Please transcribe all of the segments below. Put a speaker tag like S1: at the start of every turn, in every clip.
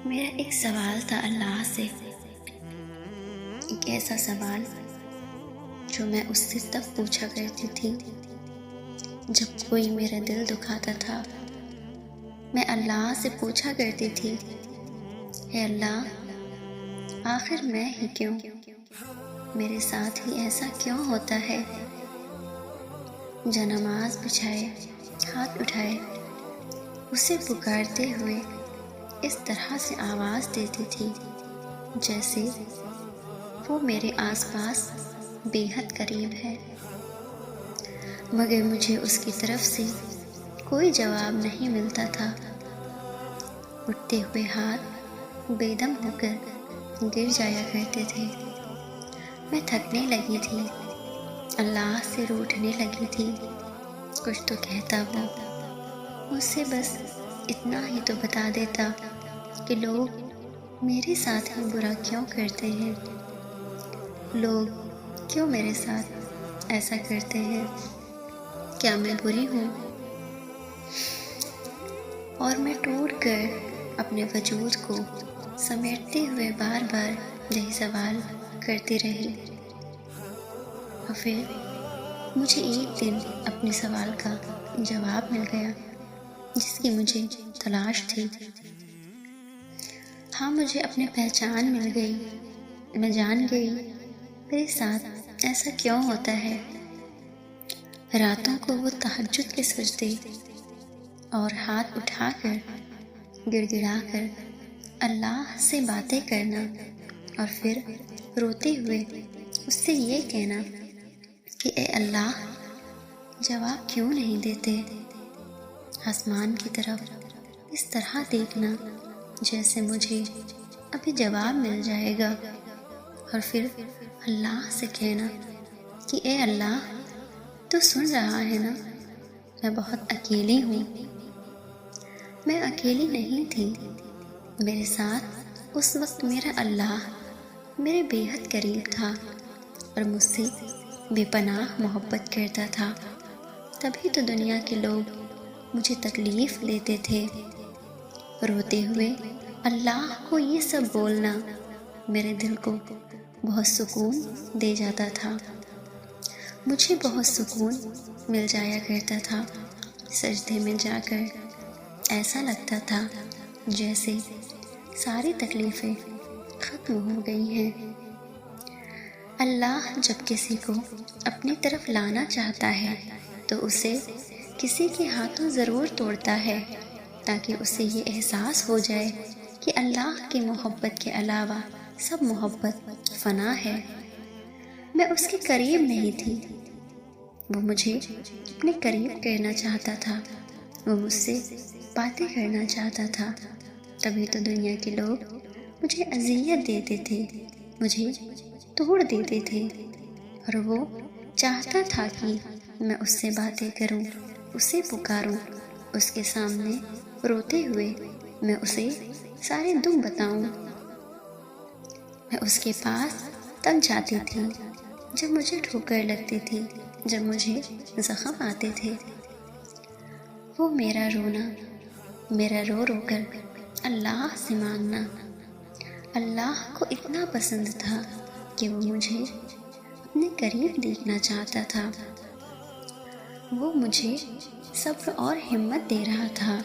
S1: میرا ایک سوال تھا اللہ سے، ایک ایسا سوال جو میں اس سے تب پوچھا کرتی تھی جب کوئی میرا دل دکھاتا تھا۔ میں اللہ سے پوچھا کرتی تھی، اے اللہ، آخر میں ہی کیوں؟ میرے ساتھ ہی ایسا کیوں ہوتا ہے؟ جو نماز بچھائے، ہاتھ اٹھائے، اسے پکارتے ہوئے اس طرح سے آواز دیتی تھی جیسے وہ میرے آس پاس بے حد قریب ہے، مگر مجھے اس کی طرف سے کوئی جواب نہیں ملتا تھا۔ اٹھتے ہوئے ہاتھ بے دم ہو کر گر جایا کرتے تھے۔ میں تھکنے لگی تھی، اللہ سے روٹھنے لگی تھی۔ کچھ تو کہتا وہ، مجھ سے بس اتنا ہی تو بتا دیتا کہ لوگ میرے ساتھ ہی برا کیوں کرتے ہیں، لوگ کیوں میرے ساتھ ایسا کرتے ہیں، کیا میں بری ہوں؟ اور میں ٹوٹ کر اپنے وجود کو سمیٹتے ہوئے بار بار یہی سوال کرتی رہی۔ اور پھر مجھے ایک دن اپنے سوال کا جواب مل گیا جس کی مجھے تلاش تھی۔ ہاں، مجھے اپنی پہچان مل گئی۔ میں جان گئی میرے ساتھ ایسا کیوں ہوتا ہے۔ راتوں کو وہ تہجد کے سجدے اور ہاتھ اٹھا کر گڑ گڑا کر اللہ سے باتیں کرنا، اور پھر روتے ہوئے اس سے یہ کہنا کہ اے اللہ، جواب کیوں نہیں دیتے؟ آسمان کی طرف اس طرح دیکھنا جیسے مجھے ابھی جواب مل جائے گا، اور پھر اللہ سے کہنا کہ اے اللہ، تو سن رہا ہے نا، میں بہت اکیلی ہوں۔ میں اکیلی نہیں تھی، میرے ساتھ اس وقت میرا اللہ میرے بے حد قریب تھا اور مجھ سے بے پناہ محبت کرتا تھا۔ تبھی تو دنیا کے لوگ مجھے تکلیف دیتے تھے۔ روتے ہوئے اللہ کو یہ سب بولنا میرے دل کو بہت سکون دے جاتا تھا۔ مجھے بہت سکون مل جایا کرتا تھا۔ سجدے میں جا کر ایسا لگتا تھا جیسے ساری تکلیفیں ختم ہو گئی ہیں۔ اللہ جب کسی کو اپنی طرف لانا چاہتا ہے تو اسے کسی کے ہاتھوں ضرور توڑتا ہے، تاکہ اسے یہ احساس ہو جائے کہ اللہ کی محبت کے علاوہ سب محبت فنا ہے۔ میں اس کے قریب نہیں تھی، وہ مجھے اپنے قریب کرنا چاہتا تھا، وہ مجھ سے باتیں کرنا چاہتا تھا۔ تبھی تو دنیا کے لوگ مجھے اذیت دیتے تھے، مجھے توڑ دیتے تھے، اور وہ چاہتا تھا کہ میں اس سے باتیں کروں، اسے پکاروں، اس کے سامنے روتے ہوئے میں اسے سارے دکھ بتاؤں۔ میں اس کے پاس تب جاتی تھی جب مجھے ٹھوکر لگتی تھی، جب مجھے زخم آتے تھے۔ وہ میرا رونا، میرا رو رو کر اللہ سے مانگنا اللہ کو اتنا پسند تھا کہ وہ مجھے اپنے قریب دیکھنا چاہتا تھا۔ وہ مجھے صبر اور ہمت دے رہا تھا۔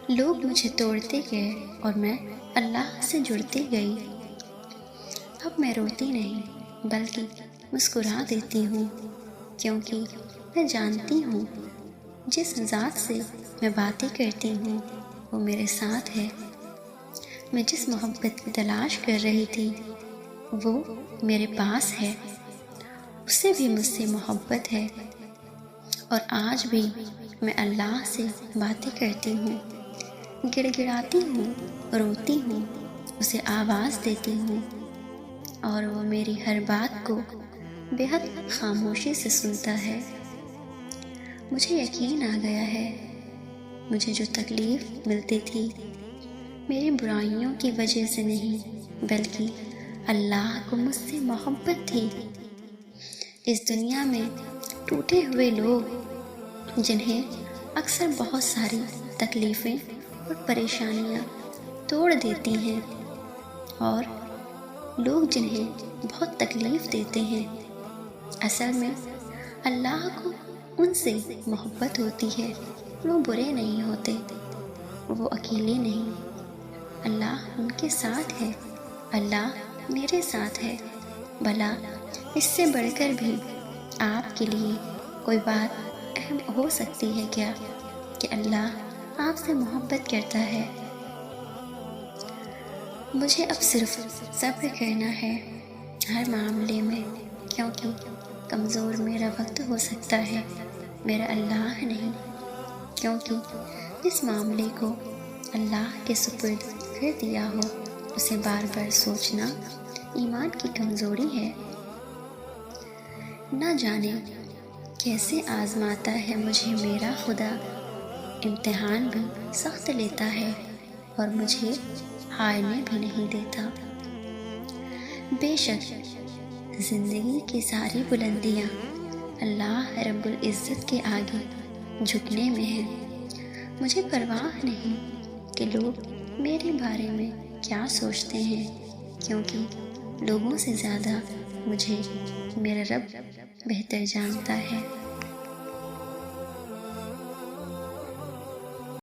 S1: لوگ مجھے توڑتے گئے اور میں اللہ سے جڑتی گئی۔ اب میں روتی نہیں بلکہ مسکرا دیتی ہوں، کیونکہ میں جانتی ہوں جس ذات سے میں باتیں کرتی ہوں وہ میرے ساتھ ہے۔ میں جس محبت کی تلاش کر رہی تھی وہ میرے پاس ہے، اسے بھی مجھ سے محبت ہے، اور آج بھی میں اللہ سے باتیں کرتی ہوں، گڑ گڑاتی ہوں، روتی ہوں، اسے آواز دیتی ہوں، اور وہ میری ہر بات کو بے حد خاموشی سے سنتا ہے۔ مجھے یقین آ گیا ہے، مجھے جو تکلیف ملتی تھی میری برائیوں کی وجہ سے نہیں، بلکہ اللہ کو مجھ سے محبت تھی۔ اس دنیا میں ٹوٹے ہوئے لوگ جنہیں اکثر بہت ساری تکلیفیں اور پریشانیاں توڑ دیتی ہیں اور لوگ جنہیں بہت تکلیف دیتے ہیں، اصل میں اللہ کو ان سے محبت ہوتی ہے۔ وہ برے نہیں ہوتے، وہ اکیلے نہیں، اللہ ان کے ساتھ ہے، اللہ میرے ساتھ ہے۔ بھلا اس سے بڑھ کر بھی آپ کے لیے کوئی بات اہم ہو سکتی ہے کیا کہ اللہ آپ سے محبت کرتا ہے؟ مجھے اب صرف صبر کرنا ہے ہر معاملے میں، کیونکہ کمزور میرا وقت ہو سکتا ہے، میرا اللہ نہیں، کیونکہ جس معاملے کو اللہ کے سپرد کر دیا ہو اسے بار بار سوچنا ایمان کی کمزوری ہے۔ نہ جانے کیسے آزماتا ہے مجھے میرا خدا، امتحان بھی سخت لیتا ہے اور مجھے ہارنے بھی نہیں دیتا۔ بے شک زندگی کی ساری بلندیاں اللہ رب العزت کے آگے جھکنے میں ہیں۔ مجھے پرواہ نہیں کہ لوگ میرے بارے میں کیا سوچتے ہیں، کیونکہ لوگوں سے زیادہ مجھے میرا رب بہتر جانتا ہے۔